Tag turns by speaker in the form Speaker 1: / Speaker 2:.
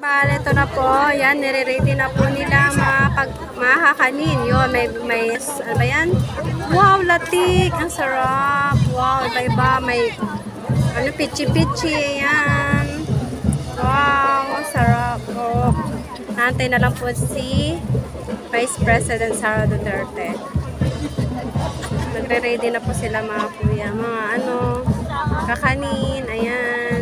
Speaker 1: Bale, ito na po. Yan, nire-ready na po nila mga kakanin. Yun, may, ano ba yan? Wow, latik! Ang sarap! Wow, iba-iba. May, ano, pichi-pichi. Yan. Wow, ang sarap. Oh. Nantay na lang po si Vice President Sara Duterte. Nagre-ready na po sila mga kuya. Mga ano, kakanin. Ayan.